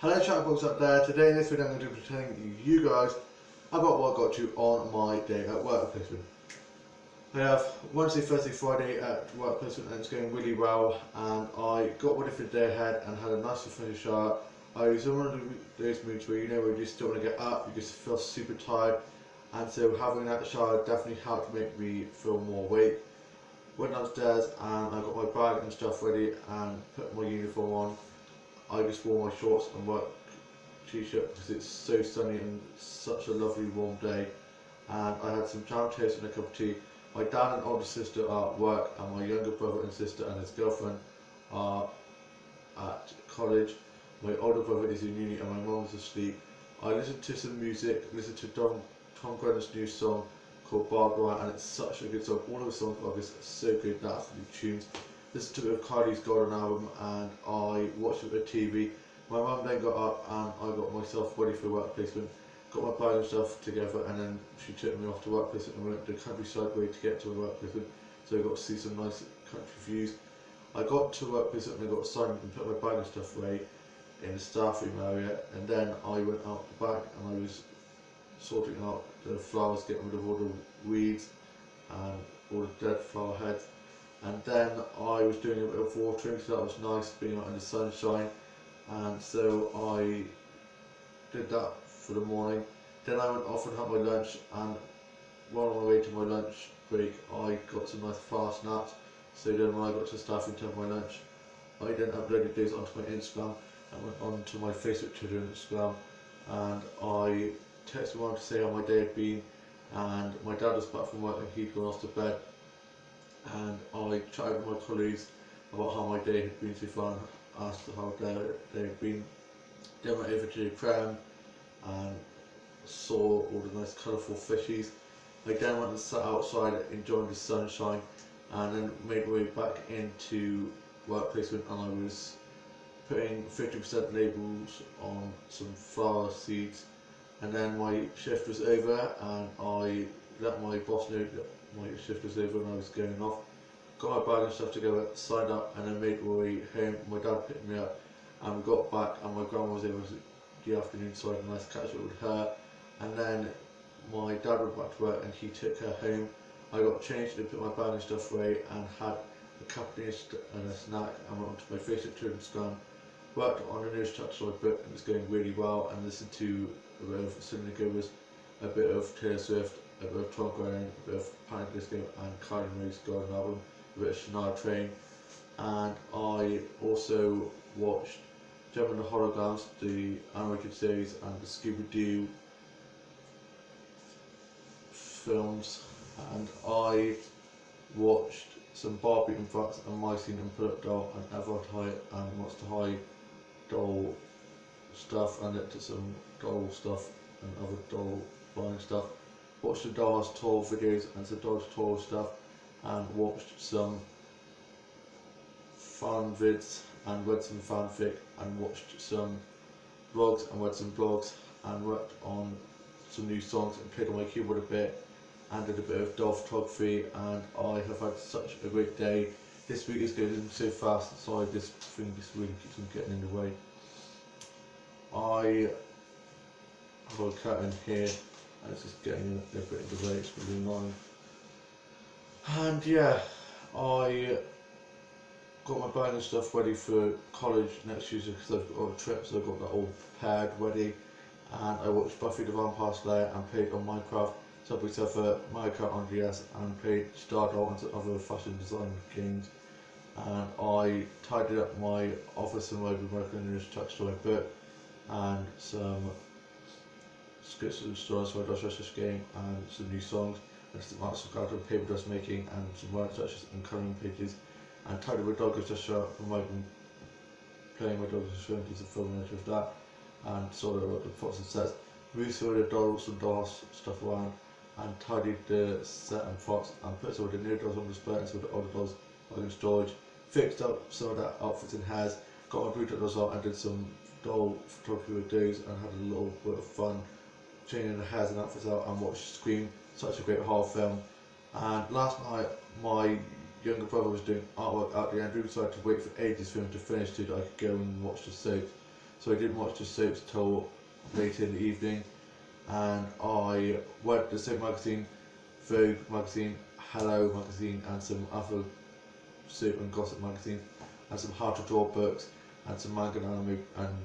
Hello chatterbox up there. Today in this video I'm going to be telling you guys about what I got to on my day at work placement. I have Wednesday, Thursday, Friday at work placement and it's going really well, and I got ready for the day ahead and had a nice refreshing shower. I was in one of those moods where you just don't want to get up, you just feel super tired, and so having that shower definitely helped make me feel more awake. Went downstairs and I got my bag and stuff ready and put my uniform on. I just wore my shorts and work t-shirt because it's so sunny and such a lovely warm day, and I had some jam toast and a cup of tea. My dad and older sister are at work, and my younger brother and sister and his girlfriend are at college. My older brother is in uni and my mum is asleep. I listened to some music, listened to Tom Grenner's new song called Barbara, and it's such a good song. All of the songs are just so good, they're absolutely tunes. Listened to a bit of Kylie's Golden album and I watched a bit of TV. My mum then got up and I got myself ready for work placement, got my bag and stuff together, and then she took me off to work placement and we went to the countryside way to get to work placement, so I got to see some nice country views. I got to work placement and I got signed and put my bag and stuff away in the staff room area, and then I went out the back and I was sorting out the flowers, getting rid of all the weeds and all the dead flower heads. And then I was doing a bit of watering, so that was nice, being out in the sunshine, and so I did that for the morning. Then I went off and had my lunch, and while on my way to my lunch break I got some nice fast naps. So then when I got to the staff room to have my lunch, I then uploaded those onto my Instagram and went onto my Facebook, Twitter and Instagram, and I texted mum to say how my day had been, and my dad was back from work and he'd gone off to bed, and I chatted with my colleagues about how my day had been so far and asked how they had been. Then went over to the pram and saw all the nice colourful fishies. I then went and sat outside enjoying the sunshine, and then made my way back into work placement, and I was putting 50% labels on some flower seeds, and then my shift was over and I let my boss know that my shift was over and I was going off. Got my bag and stuff together, signed up, and then made my way home. My dad picked me up and we got back, and my grandma was able to the afternoon, so I had a nice catch up with her. And then my dad went back to work and he took her home. I got changed and put my bag and stuff away and had a cup and a snack, and went onto my Facebook, Twitter and Instagram. Worked on a newest chapter of my book and it's going really well, and listened to a bit of Selena Gomez, a bit of Taylor Swift, a bit of Tom Grennan, a bit of Panic Disco and Kylie's Golden album, a bit of Shania Twain, and I also watched Gem and the Holograms, the animated series, and the Scooby-Doo films, and I watched some Barbie and Bratz and My Scene and Pull Up Doll and Everard High and Monster High doll stuff, and looked at some doll stuff and other doll buying stuff. Watched the Dolls Tour videos and some Dolls Tour stuff, and watched some fan vids and read some fanfic and watched some vlogs and read some blogs and worked on some new songs and played on my keyboard a bit and did a bit of doll photography, and I have had such a great day. This week is going so fast, sorry, this thing just really keeps on getting in the way. I have a curtain here and it's just getting a bit in the way, it's really annoying. And yeah, I got my bag and stuff ready for college next Tuesday because I've got a trip, so I've got that all prepared, ready. And I watched Buffy the Vampire Slayer and played on Minecraft, Subway Surfer, Mario Kart on DS, and played Stardoll and some other fashion design games. And I tidied up my office and I've been working on this touch to my book and some scripts and stories for my Dutch game and some new songs and some arts of character paper dress making and some word touches and colouring pages, and tidied my dog just shut from my playing my dog just showing some filming of that, and sort of the pots and sets, moved some of the dolls and dolls stuff around, and tidied the set and pots and put some of the new dolls on display and some of the older dolls in storage, fixed up some of the outfits and hairs, got my boot dolls out and did some doll photography with those and had a little bit of fun changing the hairs and outfits out, and watched Scream, such a great horror film. And last night my younger brother was doing artwork out there and we decided to wait for ages for him to finish so that I could go and watch the soap. so I didn't watch the soaps till later in the evening. And I went to the same magazine, Vogue magazine, Hello magazine, and some other soap and gossip magazines, and some How to Draw books, and some manga and anime and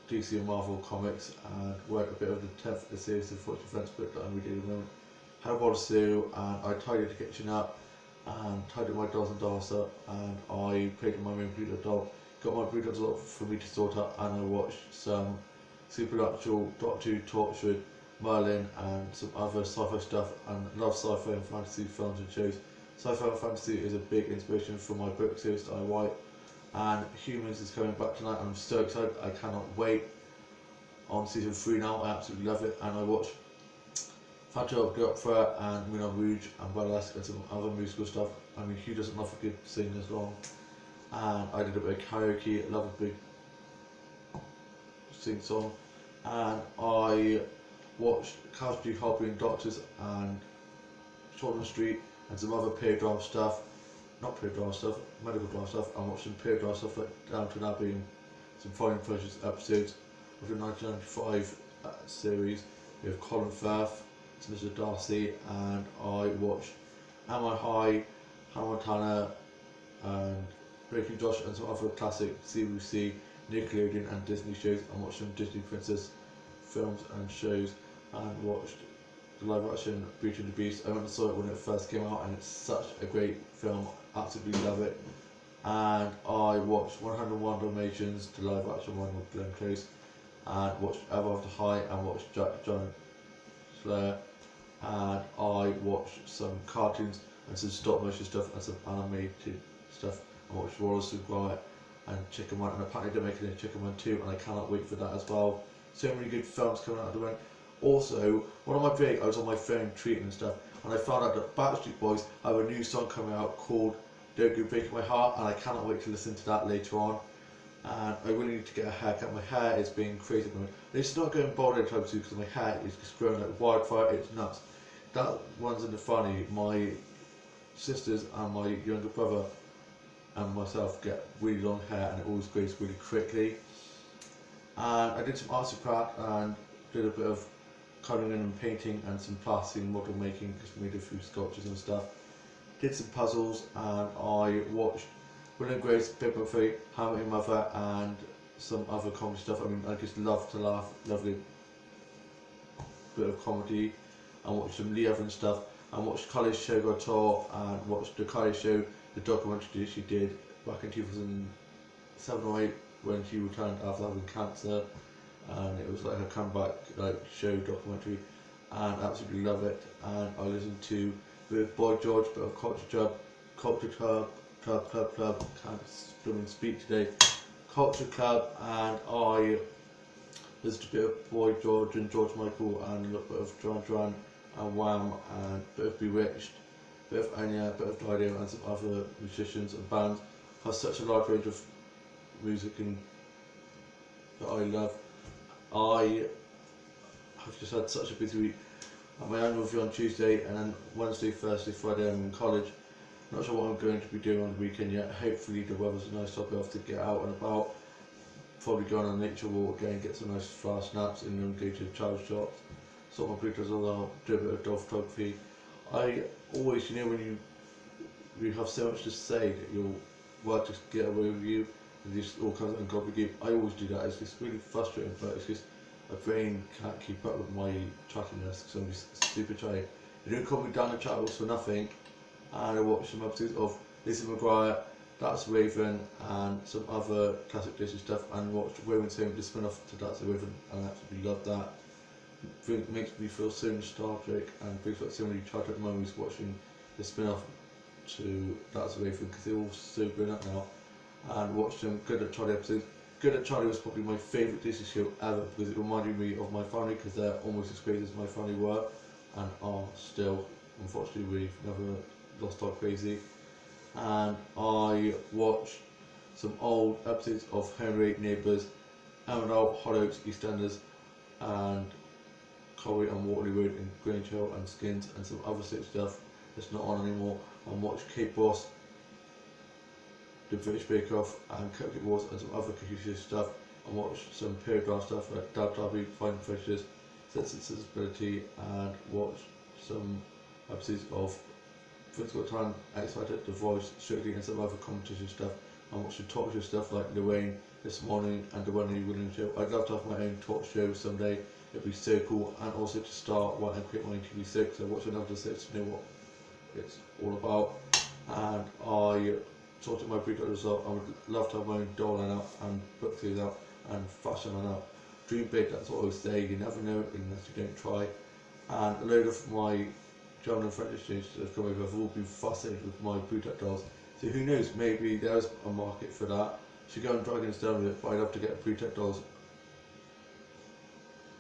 DC and Marvel comics, and read a bit of the 10th of the series of Fortune Friends book that I'm reading at the moment. Had a bottle of stew, and I tidied the kitchen up, and tidied my dolls and dolls up, and I played with my main breeder doll, got my breeder doll for me to sort out, and I watched some supernatural, Doctor Who, Torchwood, Merlin, and some other sci-fi stuff, and love sci-fi and fantasy films and shows. Sci-fi and fantasy is a big inspiration for my book series that I write, and Humans is coming back tonight. I'm so excited, I cannot wait. On season 3 now, I absolutely love it, and I watched Phantom of the Opera and Moulin Rouge and Burlesque and some other musical stuff. I mean, who doesn't love a good singing song? And I did a bit of karaoke, love a big sing song, and I watched Casualty, Hobby and Doctors and Shortland Street and some other period drama stuff, not period drama stuff, medical drama stuff. I watched some period drama stuff like Downton Abbey and some Foreign Pleasures episodes of the 1995 series with Colin Firth, Mr. Darcy, and I watched Am I High, Hannah Montana, and Breaking Josh, and some other classic CBC, Nickelodeon and Disney shows. I watched some Disney Princess films and shows, and watched the live action Beauty and the Beast. I went and saw it when it first came out, and it's such a great film, absolutely love it. And I watched 101 Dalmatians, the live action one with Glenn Close, and watched Ever After High, and watched Jack John Slayer, and I watched some cartoons and some stop motion stuff and some animated stuff. I watched Wallace and Gromit and Chicken Run, and apparently they're making a Chicken Run 2, and I cannot wait for that as well. So many good films coming out of the moment. Also, one of my breaks, I was on my phone tweeting and stuff, and I found out that Backstreet Boys have a new song coming out called Don't Go Breaking My Heart, and I cannot wait to listen to that later on. And I really need to get a haircut. My hair is being crazy at the moment. It's not going bald anytime soon because my hair is just growing like wildfire. It's nuts. That one's in the funny. My sisters and my younger brother and myself get really long hair, and it always grows really quickly. And I did some arts and craft and did a bit of colouring and painting and some plastic model making, just made a few sculptures and stuff. Did some puzzles, and I watched Will and Grace, Big Buffet, How I Met Your Mother, and some other comedy stuff. I mean, I just love to laugh, lovely bit of comedy, and watched some Lee Evans stuff, and watched Kylie Show Got Tour, and watched the Kylie Show, the documentary she did back in 2007 or 8 when she returned after having cancer, and it was like her comeback show documentary, and absolutely love it. And I listened to with Boy George, bit of Culture Club, can't speak today, Culture Club, and I listened to a bit of Boy George and George Michael, and a little bit of Duran Duran and Wham, and a bit of Bewitched, a bit of Enya, a bit of Dido, and some other musicians and bands. Has such a large range of music and that I love. I have just had such a busy week. I have my annual review on Tuesday, and then Wednesday, Thursday, Friday I'm in college. Not sure what I'm going to be doing on the weekend yet. Hopefully the weather's nice, so I'll be able to get out and about. Probably go on a nature walk again, get some nice fast naps, and then go to child shops. Sort my breeders all out, do a bit of dog photography. I always, when you have so much to say that your word just get away with you, and just all kinds of gobbledygook. I always do that. It's just really frustrating, but it's just my brain can't keep up with my chattiness because I'm just super shy. You don't call me down the chattels for nothing. And I watched some episodes of Lizzie McGuire, That's Raven, and some other classic Disney stuff, and watched Raven's Home, the spin-off to That's Raven, and I absolutely love that. It makes me feel so nostalgic and brings back so many childhood memories watching the spin-off to That's Raven, because they're all so good at now. And watched some Good at Charlie episodes. Good at Charlie was probably my favourite Disney show ever because it reminded me of my family, because they're almost as great as my family were and are still. Unfortunately, we've never lost our crazy. And I watched some old episodes of Henry, Neighbours, Emerald, Hollyoaks, EastEnders, and Corrie and Waterloo Road, and Grange Hill and Skins, and some other such stuff that's not on anymore. And watched Kate Boss, The British Bake Off, and Cupcake Wars, and some other cookie show stuff. and watch some period drama stuff like Dab Dabby, Finding Fishes, Sense and Sensibility, and watch some episodes of Physical Time, X Factor, The Voice, Strictly, and some other competition stuff. And watch the talk show stuff like Lorraine This Morning and the Wendy Williams Show. I'd love to have my own talk show someday. It'd be so cool, and also to start one and create my own TV series. So watch another series to know what it's all about. And I sorted my pre-cut result. I would love to have my own doll line out and book series out and fashion line out. Dream big, that's what I always say. You never know unless you don't try. And a load of my German and French exchanges that have come over have all been fascinated with my pre-cut dolls. So who knows, maybe there's a market for that. Should go and Dragon's Den with it, but I'd love to get pre-cut dolls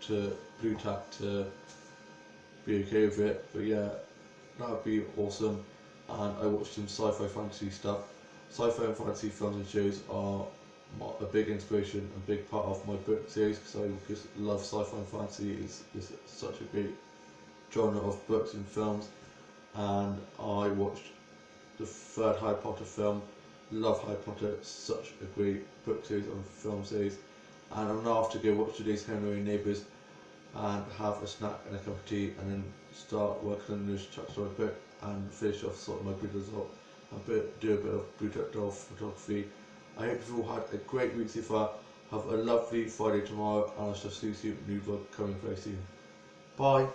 to Blue Tack to be okay with it. But yeah, that would be awesome. And I watched some sci-fi fantasy stuff. Sci-fi and fantasy films and shows are a big inspiration and big part of my book series, because I just love sci-fi and fantasy. It's such a great genre of books and films. And I watched the third Harry Potter film. Love Harry Potter, it's such a great book series and film series. And I'm now off to go watch today's Henry Neighbours and have a snack and a cup of tea, and then start working on this chapter of the book and finish off sorting my breeders up and do a bit of breeder doll photography. I hope you've all had a great week so far. Have a lovely Friday tomorrow, and I shall see you in a new vlog coming very soon. Bye.